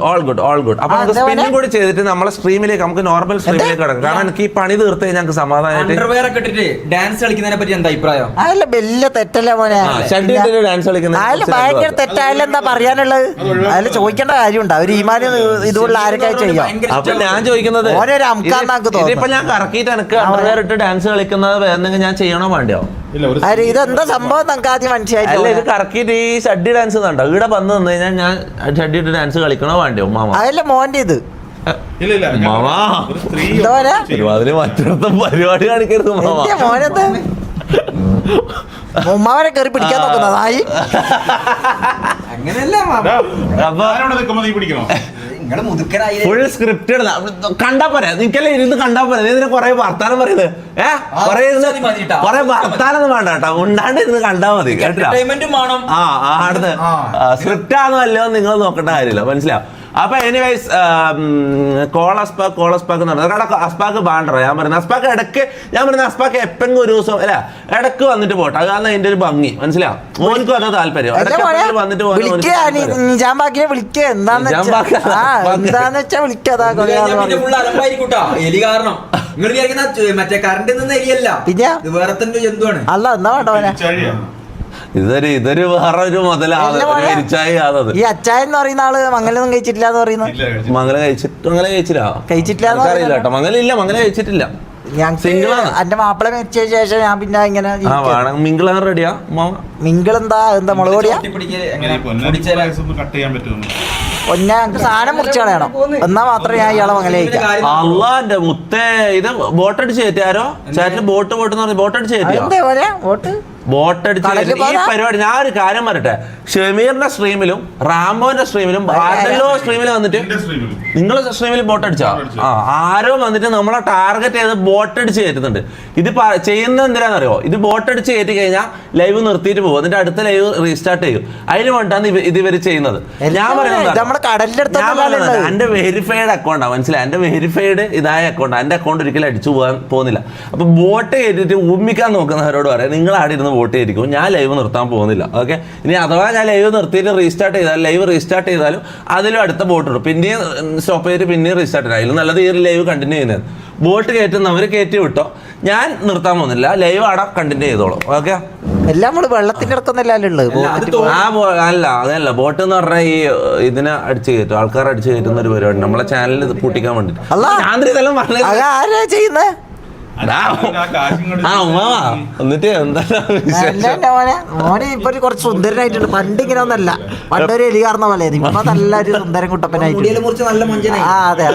All good. അപ്പൊ നമുക്ക് സ്പിന്നും കൂടി ചെയ്തിട്ട് നമ്മളെ സ്ട്രീമിലേക്ക് നമുക്ക് നോർമൽ സ്ട്രീമിലേക്ക് കിടക്കാം. കാരണം എനിക്ക് ഈ പണി തീർത്ത് ഞങ്ങൾക്ക് സമാധാനമായിട്ട് ഡാൻസ് കളിക്കുന്നതിനെ പറ്റി എന്താ അഭിപ്രായം? അതല്ല വലിയ തെറ്റല്ലേ മോനെ, ഡാൻസ് കളിക്കുന്നത് ഭയങ്കര തെറ്റായാലും എന്താ പറയാനുള്ളത്? അതിൽ ചോദിക്കേണ്ട കാര്യമുണ്ട്. ഒരു ഈമാന് ഇതുള്ള ആരൊക്കെ ചെയ്യാം. അപ്പൊ ഞാൻ ചോദിക്കുന്നത് ഇതിപ്പോ ഞാൻ കറക്കിയിട്ട് എനിക്ക് അണ്ടർവെയർ ഇട്ട് ഡാൻസ് കളിക്കുന്നത് വേറെ ഞാൻ ചെയ്യണോ വേണ്ടിയോ? ഇതെന്താ സംഭവം നമുക്ക് ആദ്യം മനസ്സിലായി. ഇത് കറക്കിയിട്ട് ഈ ഷഡ്ഡി ഡാൻസ് കണ്ടോ? ഇവിടെ വന്നു നിന്ന് കഴിഞ്ഞാൽ ഞാൻ ഷഡ്ഡി ഇട്ട് ഡാൻസ് കളിക്കണോ വേണ്ടിയോ മാമ? അതല്ല മോന്റെ ഇത് മാമാ അതിന് മറ്റൊരു പരിപാടി കാണിക്കരുത് മാമ. മോനത് ഉമ്മാവനെ കയറി പിടിക്കാൻ നോക്കുന്നതായി. അങ്ങനെയല്ല ഫുൾ സ്ക്രിപ്റ്റ് കണ്ടാ പോരാ, നിനക്കല്ലേ ഇരുന്ന് കണ്ടാ പോരാ. നീ ഇതിനെ കൊറേ വർത്താനം പറയുന്നത് കൊറേ വർത്താനം ഒന്നും വേണ്ട കേട്ടോ, ഉണ്ടാണ്ട് ഇരുന്ന് കണ്ടാ മതി കേട്ടോ. അടുത്ത് സ്ക്രിപ്റ്റ് ആണോ അല്ലയോ നിങ്ങൾ നോക്കേണ്ട കാര്യമില്ല, മനസ്സിലാവും. അപ്പൊ എനിവൈസ് കോളസ്പാക്ക് എന്ന് പറഞ്ഞത് അസ്പാക്ക് ബാണ്ടറോ ഞാൻ പറയുന്നത്. അസ്പാക്ക് ഇടയ്ക്ക് ഞാൻ പറയുന്നത് അസ്പാക്ക് എപ്പെങ്കിലും ഒരു ദിവസം അല്ല ഇടയ്ക്ക് വന്നിട്ട് പോട്ടെ, അത് കാരണം അതിന്റെ ഒരു ഭംഗി മനസ്സിലാവും. മോനിക്കും അതാ താല്പര്യം. വന്നിട്ട് ഇതൊരു വേറെ ഒരു മുതലാണ്. ഈ അച്ചായ എന്ന് പറയുന്ന ആള് മംഗലൊന്നും കഴിച്ചിട്ടില്ല എന്ന് പറയുന്നത്. മംഗലം കഴിച്ചിട്ടില്ല അറിയില്ല കേട്ടോ. മംഗലം കഴിച്ചിട്ടില്ല. എന്റെ മാപ്പിള മരിച്ച ശേഷം ഞാൻ പിന്നെ ഇങ്ങനെ മിങ്കിൾ റെഡിയാ. മിങ്കിൾ എന്താ മുളക് പൊടിയാ ഒന്നെ ഞങ്ങൾക്ക് സാധനം മുറിച്ച് കളയണം, എന്നാ മാത്രമേ ഞാൻ ഇയാളെ മംഗലം കഴിക്കാം. അള്ളാന്റെ മുത്തേ, ഇത് ബോട്ടടിച്ച് കയറ്റിയാരോ ചാറ്റിൽ ബോട്ടടിച്ച് കയറ്റിയോ? ബോട്ടടിച്ച് ഈ പരിപാടി ഞാൻ ഒരു കാര്യം പറയട്ടെ. ഷമീറിന്റെ സ്ട്രീമിലും റാംബോന്റെ സ്ട്രീമിലും ആരുടെല്ലോ സ്ട്രീമിൽ വന്നിട്ട് നിങ്ങളെ സ്ട്രീമിൽ ബോട്ടടിച്ചോ? ആരോ വന്നിട്ട് നമ്മളെ ടാർഗറ്റ് ചെയ്ത് ബോട്ടടിച്ച് കയറ്റുന്നുണ്ട്. ഇത് ചെയ്യുന്നത് എന്തിനാണെന്നറിയോ? ഇത് ബോട്ടടിച്ച് കയറ്റി കഴിഞ്ഞാൽ ലൈവ് നിർത്തിയിട്ട് പോകും, എന്നിട്ട് അടുത്ത ലൈവ് റീസ്റ്റാർട്ട് ചെയ്യും. അതിന് വേണ്ടിയാണ് ഇത് ഇവര് ചെയ്യുന്നത്. ഞാൻ പറയുന്നത് എന്റെ വെരിഫൈഡ് അക്കൗണ്ടാണ്, മനസ്സിലായി? എന്റെ വെരിഫൈഡ് ഇതായ അക്കൗണ്ടാണ്. എന്റെ അക്കൗണ്ട് ഒരിക്കലും അടിച്ചു പോകാൻ പോകുന്നില്ല. അപ്പൊ ബോട്ട് കയറ്റിട്ട് ഉമ്മിക്കാൻ നോക്കുന്നവരോട് പറയാം, നിങ്ങൾ ആടെ ഇരുന്ന് വോട്ട് ചെയ്തിരിക്കും, ഞാൻ ലൈവ് നിർത്താൻ പോകുന്നില്ല. ഓക്കെ, ഇനി അഥവാ ഞാൻ ലൈവ് നിർത്തിയിട്ട് ലൈവ് റീസ്റ്റാർട്ട് ചെയ്താലും അതിലും അടുത്ത ബോട്ട് ഇടും, പിന്നെയും സ്റ്റോപ്പ് ചെയ്തിട്ട് പിന്നെയും റീസ്റ്റാർട്ട് ചെയ്യും. അതിലും നല്ലത് ഈ ഒരു ലൈവ് കണ്ടിന്യൂ ചെയ്യുന്നത്. ബോട്ട് കയറ്റുന്നവർ കയറ്റി വിട്ടോ, ഞാൻ നിർത്താൻ പോകുന്നില്ല, ലൈവ് അവിടെ കണ്ടിന്യൂ ചെയ്തോളൂ. ഓക്കെ, എല്ലാം നമ്മള് വെള്ളത്തിന്റെ ഇടക്കൊന്നല്ലേ അതല്ല ബോട്ട് എന്ന് പറഞ്ഞാൽ ഈ ഇതിനെ അടിച്ചു കയറ്റും, ആൾക്കാർ അടിച്ചു കയറ്റുന്ന ഒരു പരിപാടി നമ്മളെ ചാനലിൽ പൂട്ടിക്കാൻ വേണ്ടിട്ട്. ചെയ്യുന്നത് എന്നിട്ട് എന്താ മോനെ ഇപ്പൊ കുറച്ച് സുന്ദരനായിട്ടുണ്ട്. പണ്ട് ഇങ്ങനെ ഒന്നല്ല, പണ്ടൊരു എലി കാർന്ന പോലെ ഇപ്പൊ നല്ലൊരു സുന്ദരൻ കുട്ടപ്പനായിട്ട്. അതെ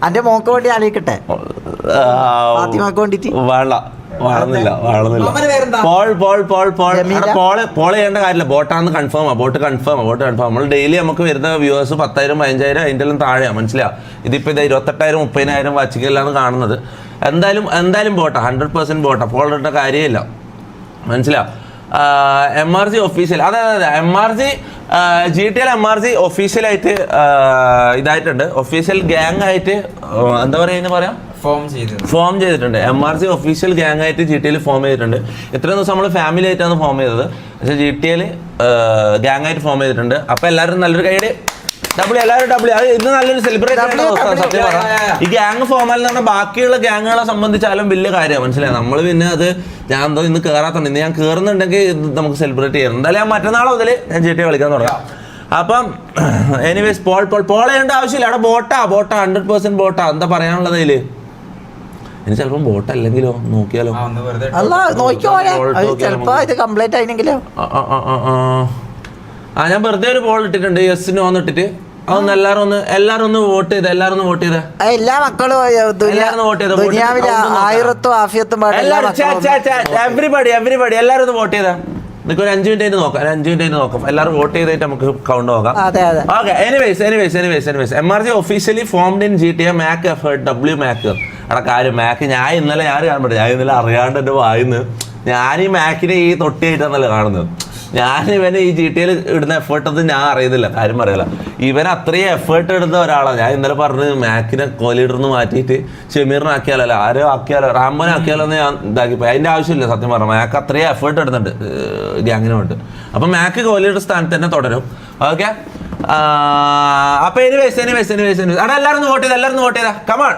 അന്റെ മോക്ക് വേണ്ടി ആലോചിക്കട്ടെ, ഫാത്തിമാക്ക് വേണ്ടിട്ട് വളർന്നില്ല. പോൾ ചെയ്യേണ്ട കാര്യമില്ല. ബോട്ടാന്ന് കൺഫേം ബോട്ട് കൺഫേം. നമ്മൾ ഡെയിലി നമുക്ക് വരുന്ന വ്യൂവേഴ്സ് 10,000 15,000 അതിൻ്റെ എല്ലാം താഴെയാണ്, മനസ്സിലാവും. ഇതിപ്പോ ഇത് 28,000 30,000 വാച്ചിക്കെല്ലാം കാണുന്നത്. എന്തായാലും ബോട്ടാ, 100% ബോട്ടാ. പോൾ ഇട്ട കാര്യമില്ല, മനസ്സിലാവും. MRG ഒഫീഷ്യൽ, അതെ MRG GTA MRG ഒഫീഷ്യലായിട്ട് ഇതായിട്ടുണ്ട്. ഒഫീഷ്യൽ ഗ്യാങ് ആയിട്ട് എന്താ പറയാ ഫോം ചെയ്തിട്ടുണ്ട്. MRG ഒഫീഷ്യൽ ഗ്യാങ് ആയിട്ട് GTA ഫോം ചെയ്തിട്ടുണ്ട്. ഇത്രയും ദിവസം നമ്മൾ ഫാമിലി ആയിട്ടാണ് ഫോം ചെയ്തത്, പക്ഷെ GTA ഗ്യാങ് ആയിട്ട് ഫോം ചെയ്തിട്ടുണ്ട്. അപ്പൊ എല്ലാവരും നല്ലൊരു കൈയുടെ എല്ലാവരും അത് ഇത് നല്ലൊരു സെലിബ്രേറ്റ് ചെയ്യേണ്ട ദിവസമാണ് സത്യം പറയാം. ഈ ഗ്യാങ് ഫോമാൽ എന്ന് പറഞ്ഞാൽ ബാക്കിയുള്ള ഗ്യാങ്ങുകളെ സംബന്ധിച്ചാലും വലിയ കാര്യമാണ്, മനസ്സിലായി? നമ്മൾ പിന്നെ അത് ഞാൻ എന്തോ ഇന്ന് കയറാത്തുണ്ട്, ഇന്ന് ഞാൻ കയറുന്നുണ്ടെങ്കിൽ ഇത് നമുക്ക് സെലിബ്രേറ്റ് ചെയ്യാം. എന്തായാലും ഞാൻ മറ്റന്നാളെ മുതൽ ഞാൻ GTA കളിക്കാൻ തുടങ്ങാം. അപ്പം എനിവേസ് പോൾ ചെയ്യേണ്ട ആവശ്യമില്ല. അവിടെ ബോട്ടാ 100% ബോട്ടാ. എന്താ പറയാനുള്ളത് അതില്? ഇനി ചിലപ്പോൾ ബോട്ട് അല്ലെങ്കിലോ നോക്കിയാലോ? ഞാൻ വെറുതെ ഒരു പോൾ ഇട്ടിട്ടുണ്ട്, യെസ് നോ ഇട്ടിട്ട്. അതൊന്ന് എല്ലാരും ഒന്ന് വോട്ട് ചെയ്ത എല്ലാ മക്കളും എവരിബഡി എല്ലാരും ഒന്ന് വോട്ട് ചെയ്താ. നിങ്ങൾക്ക് ഒരു 5 മിനിറ്റ് നോക്കാം. എല്ലാവരും വോട്ട് ചെയ്തിട്ട് നമുക്ക് കൗണ്ട് നോക്കാം. Okay, anyways MRG officially formed in GTA Mac effort WMAC. അവിടെ കാര്യം മാക്ക് ഞാൻ ഇന്നലെ അറിയാണ്ട് എൻ്റെ വായിന്ന് ഞാൻ ഈ മാക്കിനെ ഈ തൊട്ടിയായിട്ടാണല്ലോ കാണുന്നത്. ഞാൻ ഇവന് ഈ GTA ഇടുന്ന എഫേർട്ടൊന്നും ഞാൻ അറിയുന്നില്ല, കാര്യം പറയില്ല. ഇവൻ അത്രയും എഫേർട്ട് ഇടുന്ന ഒരാളാണ്. ഞാൻ ഇന്നലെ പറഞ്ഞ് മാക്കിനെ കോലീഡറിന്ന് മാറ്റിയിട്ട് ഷമീറിനെ ആക്കിയാലോ, ആരോ ആക്കിയാലോ, റാംബോനെ ആക്കിയാലോ എന്ന് ഞാൻ ഇതാക്കിപ്പോയി. അതിൻ്റെ ആവശ്യമില്ല സത്യം പറഞ്ഞാൽ. മാക്ക് അത്രയും എഫേർട്ട് ഇടുന്നുണ്ട് ഗ്യാങ്ങിന് വേണ്ടി. അപ്പം മാക്ക് കോലീഡർ സ്ഥാനത്ത് തന്നെ തുടരും. ഓക്കെ, അപ്പൊ എനിവേസ് അവിടെ എല്ലാവരും വോട്ട് ചെയ്താ കമാൺ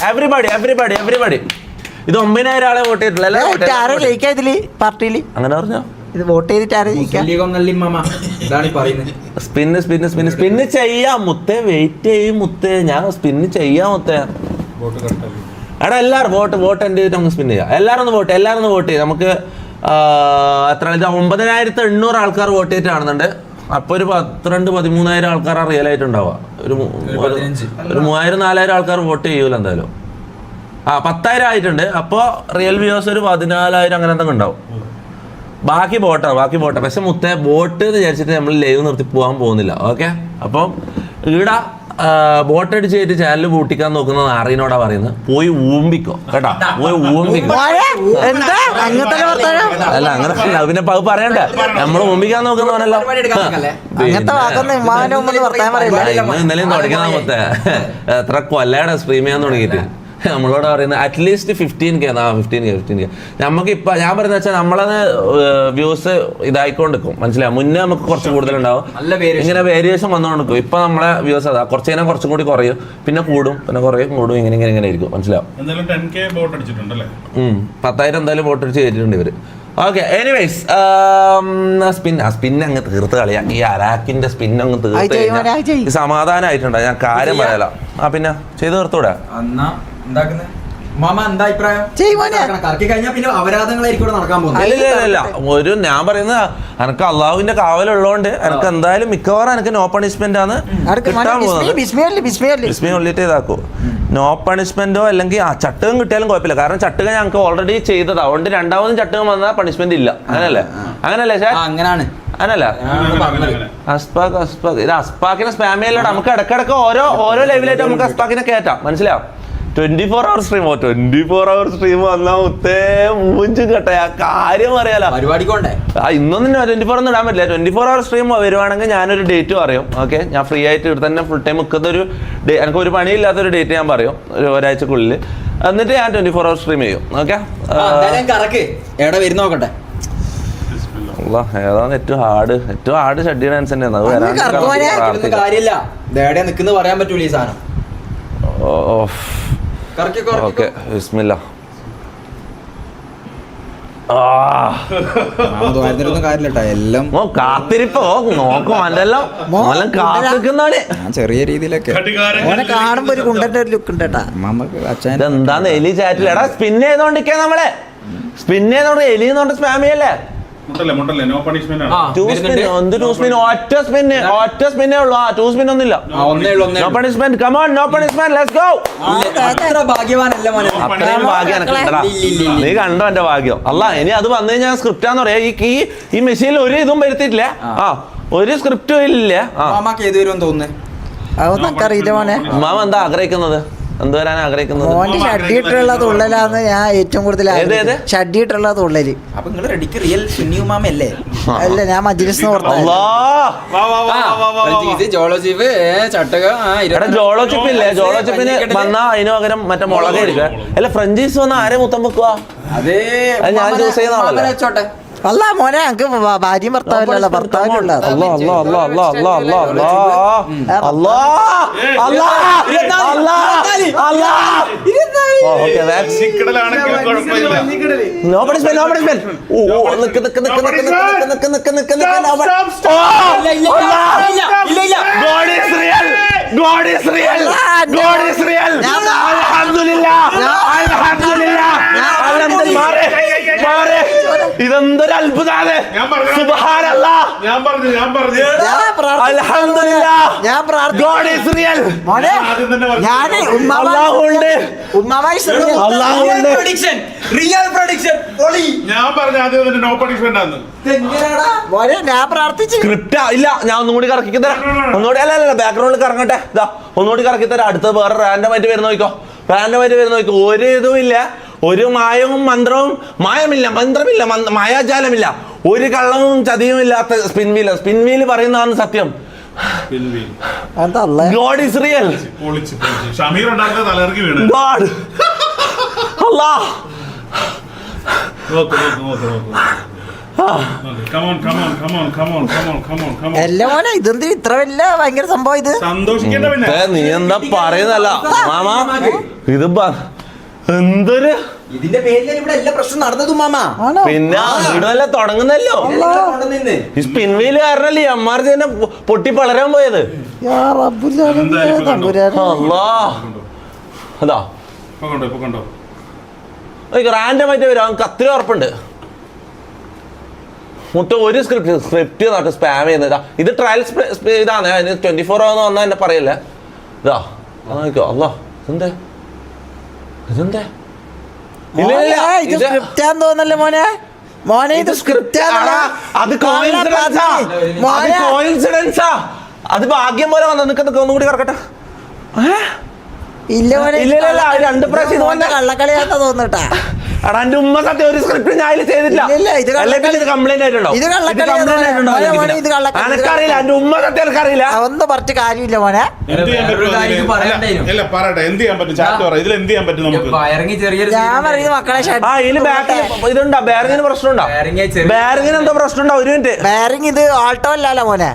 എവറിബഡി ഇത് 9,000 ആളെ വോട്ട് ചെയ്തിട്ടുള്ള ആരാ ജയിക്കാ ഇതില് പാർട്ടിയില്? അങ്ങനെ പറഞ്ഞോ. ഇത് വോട്ട് ചെയ്തിട്ട് ആരാ ജയിക്കാ? സ്പിന്ന് ചെയ്യാം മുത്തേ, വെയിറ്റ് ചെയ്യും മുത്തേ, ഞാൻ സ്പിന്ന് ചെയ്യാം മുത്തേ. എടാ എല്ലാവരും വോട്ട് എൻ്റെ നമുക്ക് സ്പിൻ ചെയ്യാം. എല്ലാവരും ഒന്ന് വോട്ട് ചെയ്യും. നമുക്ക് എത്ര 9,800 ആൾക്കാർ വോട്ട് ചെയ്തിട്ട് കാണുന്നുണ്ട്. അപ്പോൾ ഒരു 12-13,000 ആൾക്കാരാണ് റിയൽ ആയിട്ട് ഉണ്ടാവുക. ഒരു 3,000-4,000 ആൾക്കാർ വോട്ട് ചെയ്യൂല എന്തായാലും. 10,000 ആയിട്ടുണ്ട്. അപ്പോൾ റിയൽ വ്യൂവേഴ്സ് ഒരു 14,000 അങ്ങനെ എന്തെങ്കിലും ഉണ്ടാവും. ബാക്കി ബോട്ടാണ്. പക്ഷെ മുത്തേ ബോട്ട് എന്ന് വിചാരിച്ചിട്ട് നമ്മൾ ലൈവ് നിർത്തി പോകാൻ പോകുന്നില്ല. ഓക്കെ, അപ്പം ഈട ബോട്ട് അടിച്ച് കയറ്റി ചാനൽ പൂട്ടിക്കാൻ നോക്കുന്നത് ആറിനോടാ പറയുന്നത്. പോയി ഊമ്പിക്കോ കേട്ടാ, പോയി ഊമ്പിക്കോ. അല്ല അങ്ങനെ പിന്നെ പറയണ്ടേ, നമ്മൾ ഊമ്പിക്കാൻ നോക്കുന്നവനല്ലോ. ഇന്നലെയും തുടങ്ങിയതാ മൊത്തേ എത്ര കൊല്ലയുടെ സ്ട്രീം ചെയ്യാൻ തുടങ്ങിയിട്ട്. നമ്മളോട് പറയുന്നത് അറ്റ്ലീസ്റ്റ് 15K. 15K. നമുക്കിപ്പോൾ ഞാൻ പറയുന്നത് വെച്ചാൽ നമ്മളത് വ്യൂസ് ഇതായിക്കൊണ്ടിരിക്കും, മനസ്സിലാവും. മുന്നേ നമുക്ക് കുറച്ച് കൂടുതലുണ്ടാവും, ഇങ്ങനെ വേരിയേഷൻ വന്നുകൊണ്ടിരിക്കും. ഇപ്പൊ നമ്മളെ വ്യൂസ് അതാ കുറച്ച് കഴിഞ്ഞാൽ കുറച്ചും കൂടി കുറയും, പിന്നെ കൂടും, പിന്നെ കുറയും, കൂടും, ഇങ്ങനെ ഇരിക്കും, മനസ്സിലാവും. 10,000 എന്തായാലും വോട്ട് അടിച്ച് കയറ്റിട്ടുണ്ട് ഇവര്. ഓക്കെ, എനിവേസ് സ്പിൻ അങ്ങ് തീർത്ത് കളിയാ. ഈ അരാക്കിന്റെ സ്പിൻ അങ്ങ് തീർത്ത് കഴിഞ്ഞാൽ സമാധാനമായിട്ടുണ്ട്. ഞാൻ കാര്യം പറയാലോ. പിന്നെ ചെയ്ത് തീർത്തൂടെ? ഒരു ഞാൻ പറയുന്നത് എനക്ക് അള്ളാഹുവിന്റെ കാവലുള്ളതുകൊണ്ട് എനക്ക് എന്തായാലും മിക്കവാറും എനിക്ക് നോ പണിഷ്മെന്റ് ആണ് കിട്ടാൻ പോകുന്നത്. ബിസ്മി കൊള്ളിട്ട് ഇതാക്കൂ. നോ പണിഷ്മെന്റോ അല്ലെങ്കിൽ ചട്ടകം കിട്ടിയാലും കുഴപ്പമില്ല. കാരണം ചട്ടകം ഞങ്ങൾക്ക് ഓൾറെഡി ചെയ്തതാ. അതുകൊണ്ട് രണ്ടാമതും ചട്ടകം വന്നാൽ പണിഷ്മെന്റ് ഇല്ല. അങ്ങനല്ലേ ഷാ? അങ്ങനല്ല. അസ്പാക്ക് ഇത് അസ്പാക്കിനെ സ്പാം ചെയ്യല്ലോ. നമുക്ക് ഇടക്കിടക്ക് ഓരോ ലൈവിലായിട്ട് നമുക്ക് അസ്പാക്കിനെ കയറ്റാം, മനസ്സിലാവും. 24 hour സ്ട്രീം 24 hour സ്ട്രീം വന്നാ മുത്തേ മൂഞ്ചും കേട്ടെ. ആ കാര്യം അറിയാലോ. ഇന്നൊന്നും 24 ഒന്നും ഇടാൻ പറ്റില്ല. 24 hour സ്ട്രീം വരുവാണെങ്കിൽ ഞാനൊരു ഡേറ്റ് പറയും. ഓക്കെ, ഞാൻ ഫ്രീ ആയിട്ട് ഇവിടെ തന്നെ ഫുൾ ടൈം നിൽക്കുന്നൊരു എനിക്ക് ഒരു പണിയില്ലാത്തൊരു ഡേറ്റ് ഞാൻ പറയും ഒരാഴ്ചക്കുള്ളിൽ. എന്നിട്ട് ഞാൻ 24 hour സ്ട്രീം ചെയ്യും. ഓക്കെ, ഏതാണ് ഏറ്റവും ഹാർഡ് ഷെഡ്യൂൾ ഡാൻസ് തന്നെയാണ്. അത് പറയാൻ പറ്റൂല ഈ സാധനം. ഓക്കെ, ബിസ്മില്ലാ. കാത്തിരിപ്പോ നോക്കും അല്ലെല്ലാം കാത്തിരിക്കുന്നതാണ്. ചെറിയ രീതിയിലൊക്കെ കാണുമ്പോ ഒരു കുണ്ടന്റെ ഒരു ലുക്ക് ഉണ്ട്. എന്താന്ന് എലി ചാറ്റിൽ എടാ സ്പിൻ ചെയ്തോണ്ടിരിക്കാ. നമ്മളെ സ്പിൻ ചെയ്തോണ്ട് എലി എന്നോണ്ട് സ്പാം ചെയ്യല്ലേ. ഒറ്റ സ്പിന്നേ ഉള്ളൂ. 2 സ്പിൻ ഒന്നുമില്ല. No punishment. Come on, no punishment, let's go. അത്രയും ഭാഗ്യം എനക്കുണ്ടടാ. നീ കണ്ടോ എന്റെ ഭാഗ്യം. അല്ല, ഇനി അത് വന്നു കഴിഞ്ഞാൽ സ്ക്രിപ്റ്റാന്ന് പറയാ. ഈ മെഷീനിൽ ഒരു ഇതും വരുത്തിയിട്ടില്ല. ഒരു സ്ക്രിപ്റ്റും ഇല്ല. മാമ എന്താ ആഗ്രഹിക്കുന്നത്? എന്തുവരാൻ ആഗ്രഹിക്കുന്നത്? ഷഡ്ഡിയിട്ടുള്ള തുള്ളലാന്ന് ഞാൻ ഏറ്റവും കൂടുതൽ ഷഡ്ഡിയിട്ടുള്ള തുള്ളല്. അല്ല, ഞാൻ മജ്ലിസ് ജോളോ ചിപ്പ് ഇല്ലേ? ജോളോ ചിപ്പിന് വന്നാ അതിന് പകരം മറ്റേ മുളക് എടുക്കുക. അല്ല, ഫ്രഞ്ചീസ് വന്ന ആരെ മുത്തം വെക്കുക? ഞാൻ ചൂസ് ചെയ്യുന്ന ആളല്ലേ. അല്ല മോനെ, ഞങ്ങക്ക് ഭാര്യയും ഭർത്താവില്ലല്ലോ, ഭർത്താവിനുള്ള. ഇതെന്തൊരു അത്ഭുതാണ്. ഇല്ല, ഞാൻ ഒന്നുകൂടി കറക്കി തരാം. ഒന്നുകൂടി അല്ല ബാക്ക്ഗ്രൗണ്ടിൽ കറങ്ങട്ടെ. ഒന്നുകൂടി കറക്കി തരാം. അടുത്ത വേറെ റാൻഡമായിട്ട് വരുന്ന നോക്കോ. ഒരു ഇതും ഇല്ല. ഒരു മായവും മന്ത്രവും മന്ത്രമില്ല, മായാജാലമില്ല, ഒരു കള്ളവും ചതിയും ഇല്ലാത്ത സ്പിൻ വീല് പറയുന്നതാണ് സത്യം. God is real. ഗോഡ് എല്ലാം മോനെ ഇതെന്ത് ഇത്ര വലിയ ഭയങ്കര സംഭവം ഇത്. സന്തോഷിക്കേണ്ട പിന്നെ നീ എന്താ പറയുന്നല്ല മാമ ഇത് എന്തൊരു ഇതിന്റെ പേരിലാണ് ഇവിടെ എല്ലാ പ്രശ്നം നടന്നതും മാമ. ആണോ? പിന്നെ വീടല്ല തുടങ്ങുന്നല്ലോ ഈ സ്പിൻ വീല് കാരണല്ലേ അമ്മാർ തന്നെ പൊട്ടി പളരാൻ പോയത്. യാ റബ്ബുൽ ആലമീൻ, തമ്പുരാനെ. അല്ലാ അതാ ഇപ്പൊ കണ്ടോ റാൻഡമായിട്ട് വരും അവൻ കത്തിരി ഉറപ്പുണ്ട്. മൊത്തം ഒരു സ്ക്രിപ്റ്റ് നട്ട് സ്പാം ചെയ്യുന്നത്. ഇത് ട്രയൽ ഇതാണ്. അതിന് 24 ആവുന്ന വന്നാൽ എന്നെ പറയല്ലേ. ഇതാ നോക്കോ. അല്ലാ ഇതെന്താ ഇതെന്താ മോനെ, ഇത് സ്ക്രിപ്റ്റാന്ന് തോന്നല്ലേ മോനെ? മോനെ ഇത് സ്ക്രിപ്റ്റാണ്. അത് കോയിൻസിഡൻസാ. അത് ഭാഗ്യം പോലെ വന്നു. നിനക്ക് ഒന്നും കൂടി കറക്കട്ടെ. ഇല്ല മോനെ, ഇല്ല, രണ്ട് പ്രാവശ്യം ഇത് വന്ന കള്ളക്കളിയാത്ത തോന്നട്ടാ. എടാ എന്റെ ഉമ്മ സത്യം ഒരു സ്ക്രിപ്റ്റ് ഞാൻ അതിൽ ചെയ്തിട്ടില്ല. ഇത് കംപ്ലൈന്റ് ആയിട്ടുണ്ടോ? ഇത് എനക്കറിയില്ല. എന്റെ ഉമ്മ സത്യം എനിക്കറിയില്ല. ഒന്നും പറഞ്ഞ കാര്യമില്ല മോനെ. എന്ത് ചെയ്യാൻ പറ്റും? അല്ല പറയട്ടെ, എന്ത് ചെയ്യാൻ പറ്റും? ചാറ്റ് പറ. ഇതിൽ എന്ത് ചെയ്യാൻ പറ്റും നമുക്ക്? വയറിങ് ചെറിയൊരു ഞാൻ പറയുന്നത് മക്കളെ ആ ഇതില് ബാക്കിൽ ഇതുണ്ടോ? ബെയറിങ്ങിന് പ്രശ്നമുണ്ടോ? ബെയറിങ്ങിന് എന്തോ പ്രശ്നമുണ്ടോ? ഒരു മിനിറ്റ്. ബെയറിങ് ഇത് ആൾട്ടോ അല്ലല്ലോ മോനെ.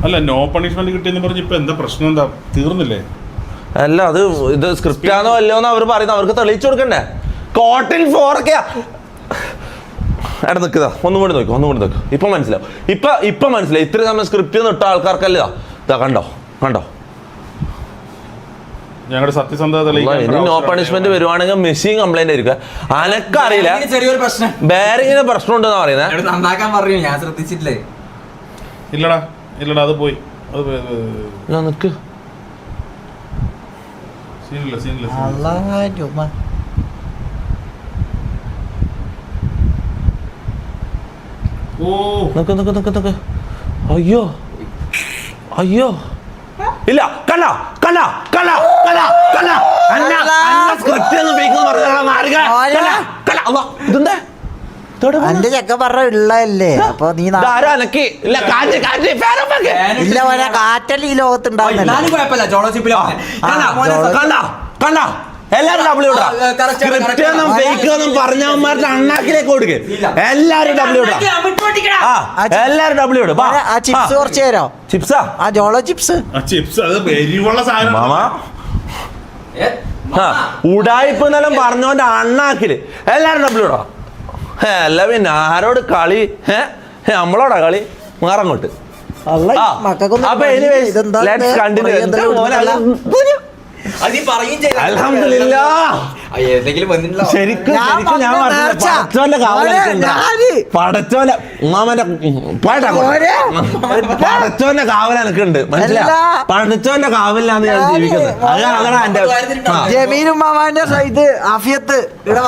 അല്ല, നോ പണിഷ്മെന്റ് കിട്ടിയെന്ന് പറഞ്ഞ് ഇപ്പൊ എന്താ പ്രശ്നം? എന്താ തീർന്നില്ലേ? അല്ല അത് ഇത് സ്ക്രിപ്റ്റ് ആണോ അല്ലയോന്ന് അവർ പറയുന്നത്. അവർക്ക് തെളിയിച്ചു കൊടുക്കണ്ടേ? കോട്ടിൽ 4 എടാ നിൽക്കുക. ഒന്നും കൂടി നോക്കും. ഇപ്പൊ മനസ്സിലാവും. ഇപ്പൊ മനസ്സിലായി. ഇത്ര സമയം സ്ക്രിപ്റ്റ് ഇട്ട ആൾക്കാർക്കല്ല. ഇതാ കണ്ടോ ഞങ്ങളുടെ സത്യസന്ധത ഇനി നോ പണിഷ്മെന്റ് വരുവാണെങ്കിൽ മെഷീൻ കംപ്ലൈന്റ് ആയിരിക്കും. അനക്കറിയില്ല. ചെറിയൊരു പ്രശ്നം ബെയറിങ്ങിന് പ്രശ്നം ഉണ്ടെന്നാ പറയുന്നത്. നന്നാക്കാൻ പറഞ്ഞു, ഞാൻ ശ്രദ്ധിച്ചിട്ടില്ലേ. ഇല്ലടാ അത് പോയി. നിക്ക്. സീനില്ല. ഓ നിക്ക്. അയ്യോ ഇല്ല. കണ്ട സ്ക്രിപ്റ്റ് ഇതെന്താ എന്റെ ചെക്ക പറഞ്ഞ ഉള്ളതല്ലേ. അപ്പൊ നീ അനക്കി ഇല്ല. ഇല്ല മോനെ, കാറ്റല്ല ഈ ലോകത്തുണ്ടാവുന്നില്ല. കുഴപ്പമില്ല. ചോളോച്ചിപ്പിലോ കണ്ട എല്ലാരും ഡബ്ല്യൂ പറഞ്ഞവന്മാരുടെ അണ്ണാക്കിലേക്ക് കൊടുക്ക്. എല്ലാരും ഡബ്ല്യൂ എല്ലാരും ഡബ്ല്യൂ ആ ചിപ്സ് കുറച്ച് തരോ? ചിപ്സാ? ആ ജോളോ ചിപ്സ്. അത് എരിവുള്ള സാധനം മാമ ഉടായിപ്പ് എന്നെല്ലാം പറഞ്ഞോന്റെ അണ്ണാക്കില് എല്ലാരും ഡബ്ല്യൂ ഇടാ. അല്ല പിന്നെ ആരോട് കളി? നമ്മളോടാ കളി. മാറങ്ങോട്ട്. അപ്പൊ ശരിക്കും ഞാൻ പടച്ചോന്റെ ഉമ്മാമന്റെ പടച്ചോന്റെ കാവൽ എനക്കുണ്ട്. മനസ്സിലാ? പടച്ചോന്റെ കാവലിലാണ് ഞാൻ ജീവിക്കുന്നത്. അതാണ് എന്റെ ജമീൻ ഉമ്മാമാന്റെ ഇത് ആഫിയത്ത് ഇവിടെ